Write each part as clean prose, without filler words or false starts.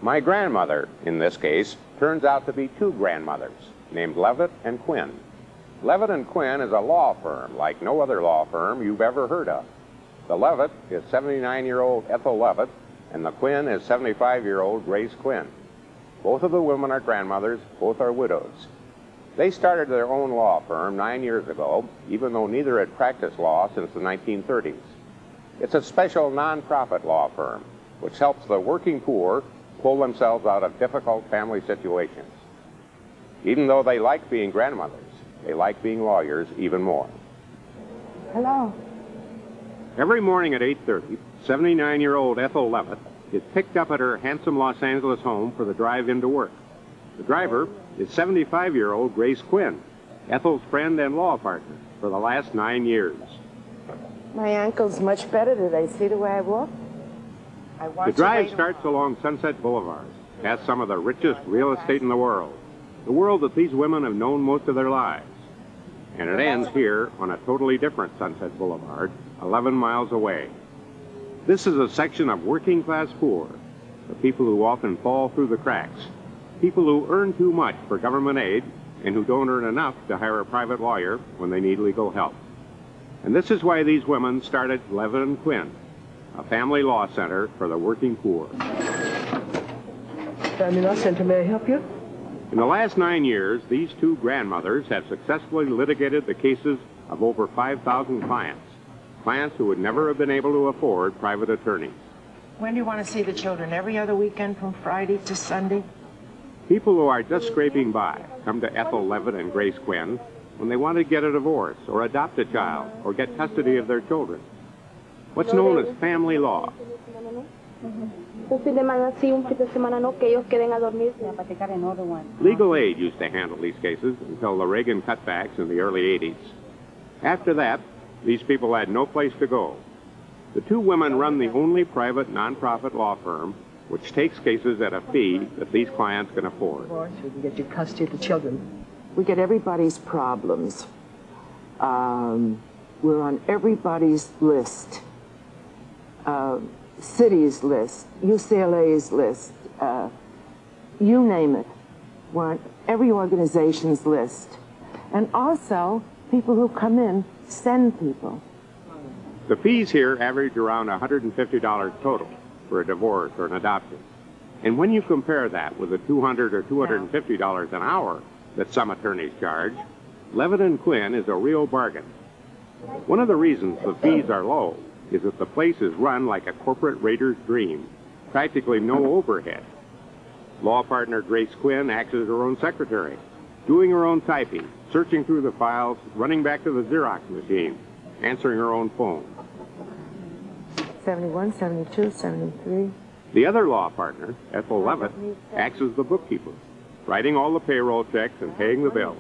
My grandmother, in this case, turns out to be two grandmothers, named Levitt and Quinn. Levitt and Quinn is a law firm like no other law firm you've ever heard of. The Levitt is 79-year-old Ethel Levitt, and the Quinn is 75-year-old Grace Quinn. Both of the women are grandmothers, both are widows. They started their own law firm 9 years ago, even though neither had practiced law since the 1930s. It's a special non-profit law firm, which helps the working poor pull themselves out of difficult family situations. Even though they like being grandmothers, they like being lawyers even more. Hello. Every morning at 8:30, 79-year-old Ethel Levitt is picked up at her handsome Los Angeles home for the drive into work. The driver is 75-year-old Grace Quinn, Ethel's friend and law partner for the last 9 years. My ankle's much better today. See the way I walk? The drive starts along Sunset Boulevard, past some of the richest real estate in the world that these women have known most of their lives. And it ends here on a totally different Sunset Boulevard, 11 miles away. This is a section of working-class poor, the people who often fall through the cracks, people who earn too much for government aid and who don't earn enough to hire a private lawyer when they need legal help. And this is why these women started Levitt and Quinn, a family law center for the working poor. Family Law Center, may I help you? In the last 9 years, these two grandmothers have successfully litigated the cases of over 5,000 clients who would never have been able to afford private attorneys. When do you want to see the children? Every other weekend from Friday to Sunday? People who are just scraping by come to Ethel Levitt and Grace Quinn when they want to get a divorce or adopt a child or get custody of their children. What's known as family law. Legal aid used to handle these cases until the Reagan cutbacks in the early 80s. After that, these people had no place to go. The two women run the only private non-profit law firm which takes cases at a fee that these clients can afford. We can get you custody of the children. We get everybody's problems. We're on everybody's list. City's list, UCLA's list, you name it. We're on every organization's list. And also, people who come in send people. The fees here average around $150 total for a divorce or an adoption. And when you compare that with the $200 or $250 an hour that some attorneys charge, Levitt and Quinn is a real bargain. One of the reasons the fees are low is that the place is run like a corporate raider's dream, practically no overhead. Law partner Grace Quinn acts as her own secretary, doing her own typing, searching through the files, running back to the Xerox machine, answering her own phone. 71, 72, 73. The other law partner, Ethel Levitt, acts as the bookkeeper, writing all the payroll checks and paying the bills.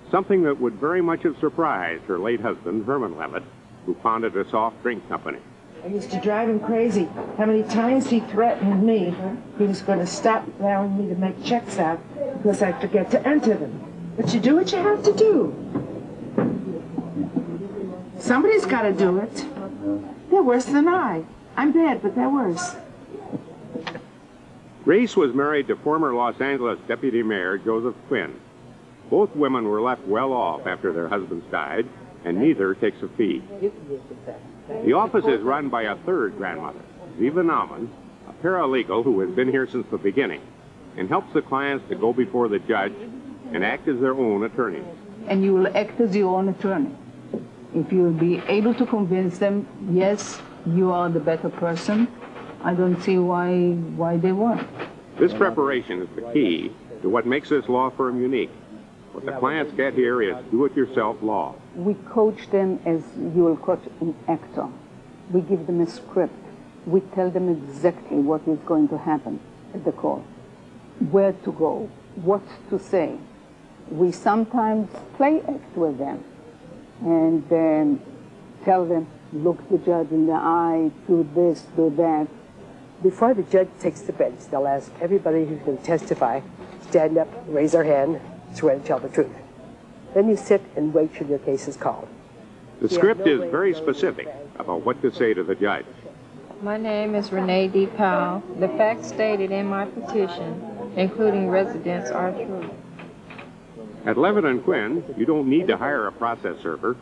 Something that would very much have surprised her late husband, Herman Levitt, who founded a soft drink company. I used to drive him crazy. How many times he threatened me he was going to stop allowing me to make checks out because I'd forget to enter them. But you do what you have to do. Somebody's got to do it. They're worse than I. I'm bad, but they're worse. Grace was married to former Los Angeles Deputy Mayor Joseph Quinn. Both women were left well off after their husbands died, and neither takes a fee. The office is run by a third grandmother, Ziva Nauman, a paralegal who has been here since the beginning, and helps the clients to go before the judge and act as their own attorneys. And you will act as your own attorney. If you will be able to convince them, yes, you are the better person, I don't see why they won't. This preparation is the key to what makes this law firm unique. What the clients get here is do-it-yourself law. We coach them as you will coach an actor. We give them a script. We tell them exactly what is going to happen at the court, where to go, what to say. We sometimes play act with them and then tell them, look the judge in the eye, do this, do that. Before the judge takes the bench, they'll ask everybody who's going to testify, stand up, raise their hand, swear to tell the truth. Then you sit and wait till your case is called. The script is very specific about what to say to the judge. My name is Renee D. Powell. The facts stated in my petition, including residents, are true. At Levitt and Quinn, you don't need to hire a process server.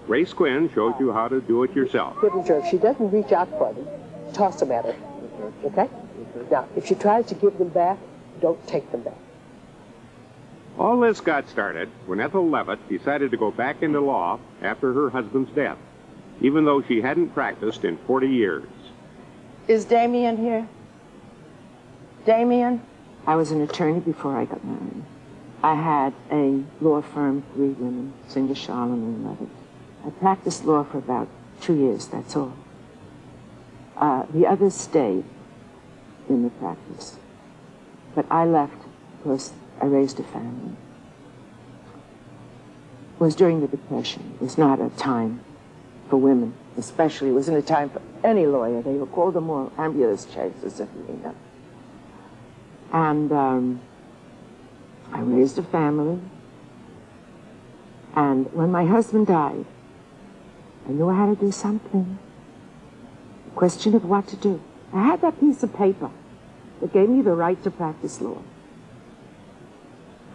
Grace Quinn shows you how to do it yourself. Good and sure. If she doesn't reach out for them, toss them at her. Okay? Now, if she tries to give them back, don't take them back. All this got started when Ethel Levitt decided to go back into law after her husband's death, even though she hadn't practiced in 40 years. Is Damien here? Damien? I was an attorney before I got married. I had a law firm, 3 women, Singer, Sharlin, and Levitt. I practiced law for about 2 years, that's all. The others stayed in the practice. But I left because I raised a family. It was during the Depression. It was not a time for women, especially. It wasn't a time for any lawyer. They were called them more ambulance chasers, if you know. And I raised a family. And when my husband died, I knew I had to do something. The question of what to do. I had that piece of paper that gave me the right to practice law.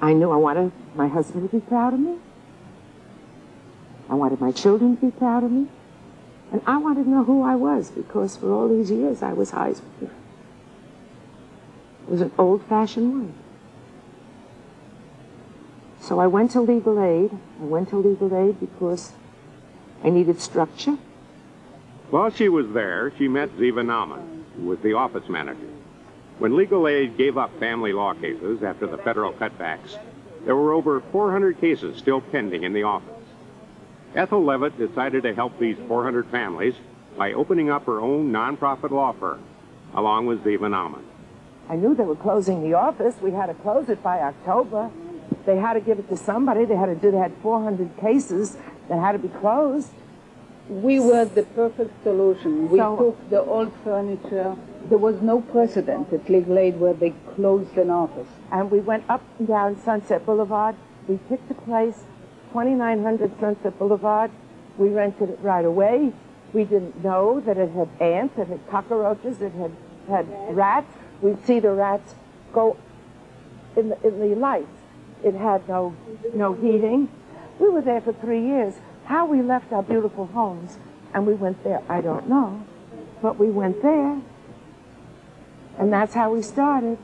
I knew I wanted my husband to be proud of me. I wanted my children to be proud of me. And I wanted to know who I was, because for all these years I was Heisman. It was an old-fashioned way. So I went to legal aid. I went to legal aid because I needed structure. While she was there, she met Ziva Nauman, who was the office manager. When legal aid gave up family law cases after the federal cutbacks, there were over 400 cases still pending in the office. Ethel Levitt decided to help these 400 families by opening up her own nonprofit law firm, along with Ziva Nauman. I knew they were closing the office. We had to close it by October. They had to give it to somebody. They had 400 cases that had to be closed. We were the perfect solution. We took the old furniture. There was no precedent at Legal Aid where they closed an office. And we went up and down Sunset Boulevard. We picked a place, 2900 Sunset Boulevard. We rented it right away. We didn't know that it had ants, it had cockroaches, it had rats. We'd see the rats go in the lights. It had no heating. We were there for 3 years. How we left our beautiful homes and we went there, I don't know. But we went there. And that's how we started.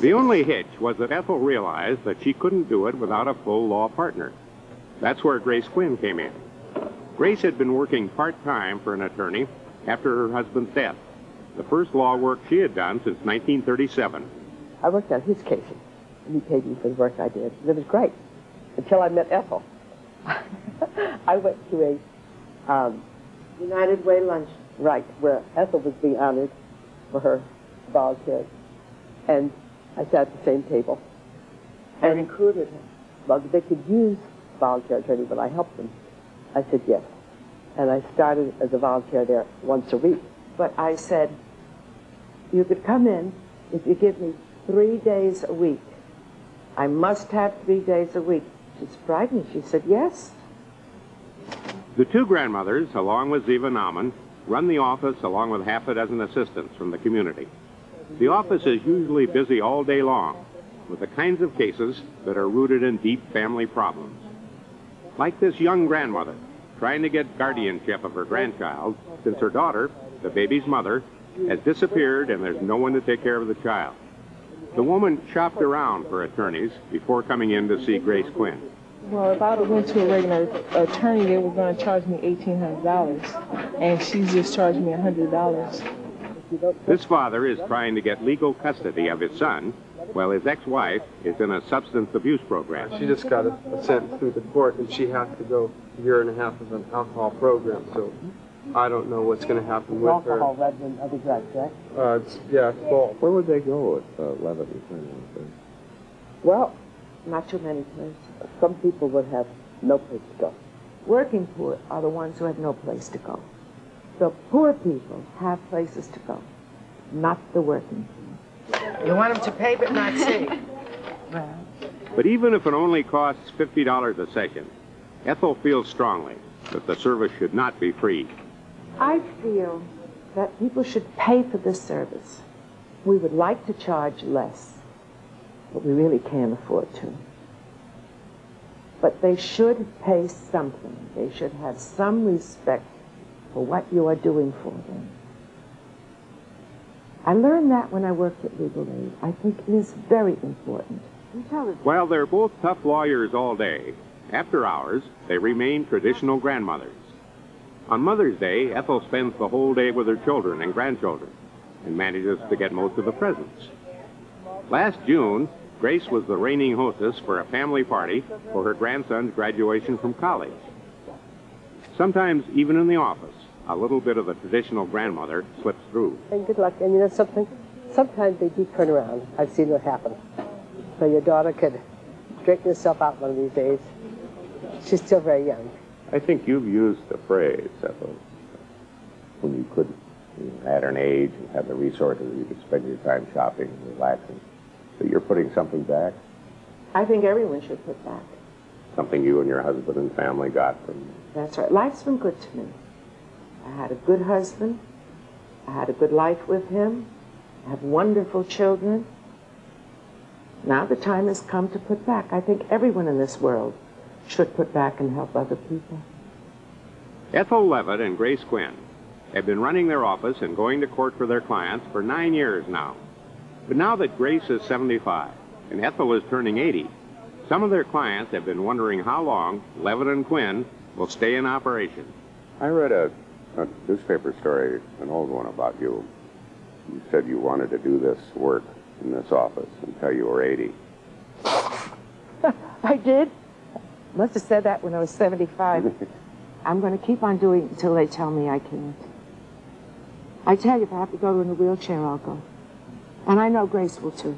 The only hitch was that Ethel realized that she couldn't do it without a full law partner. That's where Grace Quinn came in. Grace had been working part-time for an attorney after her husband's death, the first law work she had done since 1937. I worked on his cases, and he paid me for the work I did. And it was great, until I met Ethel. I went to a United Way lunch. Right, where Ethel was being honored for her volunteers. And I sat at the same table. And recruited her. Well, they could use volunteer attorney, but I helped them. I said yes. And I started as a volunteer there once a week. But I said, you could come in if you give me 3 days a week. I must have 3 days a week. She surprised me. She said, yes. The 2 grandmothers, along with Ziva Nauman, run the office along with half a dozen assistants from the community. The office is usually busy all day long with the kinds of cases that are rooted in deep family problems. Like this young grandmother trying to get guardianship of her grandchild since her daughter, the baby's mother, has disappeared and there's no one to take care of the child. The woman shopped around for attorneys before coming in to see Grace Quinn. Well, if I went to a regular attorney, they were going to charge me $1,800, and she just charged me $100. This father is trying to get legal custody of his son, while his ex-wife is in a substance abuse program. She just got a sentence through the court, and she has to go a year and a half of an alcohol program, so I don't know what's going to happen with her. Alcohol rather than other drugs, right? It's both. Where would they go at Levitt and Quinn? Well, Not too many places. some people would have no place to go. Working poor are the ones who have no place to go. The poor people have places to go, not the working people. You want them to pay but not see. But even if it only costs $50 a session, Ethel feels strongly that the service should not be free. I feel that people should pay for this service. We would like to charge less, but we really can't afford to. But they should pay something. They should have some respect for what you are doing for them. I learned that when I worked at Legal Aid. I think it is very important. While they're both tough lawyers all day, after hours, they remain traditional grandmothers. On Mother's Day, Ethel spends the whole day with her children and grandchildren and manages to get most of the presents. Last June, Grace was the reigning hostess for a family party for her grandson's graduation from college. Sometimes, even in the office, a little bit of the traditional grandmother slips through. And good luck. And you know something? Sometimes they do turn around. I've seen what happen. So your daughter could straighten herself out one of these days. She's still very young. I think you've used the phrase, Ethel, when you could, at an age and have the resources, you could spend your time shopping and relaxing. So you're putting something back? I think everyone should put back. Something you and your husband and family got from... That's right. Life's been good to me. I had a good husband. I had a good life with him. I have wonderful children. Now the time has come to put back. I think everyone in this world should put back and help other people. Ethel Levitt and Grace Quinn have been running their office and going to court for their clients for 9 years now. But now that Grace is 75 and Ethel is turning 80, some of their clients have been wondering how long Levitt and Quinn will stay in operation. I read a newspaper story, an old one about you. You said you wanted to do this work in this office until you were 80. I did. Must have said that when I was 75. I'm going to keep on doing it until they tell me I can't. I tell you, if I have to go in a wheelchair, I'll go. And I know Grace will too.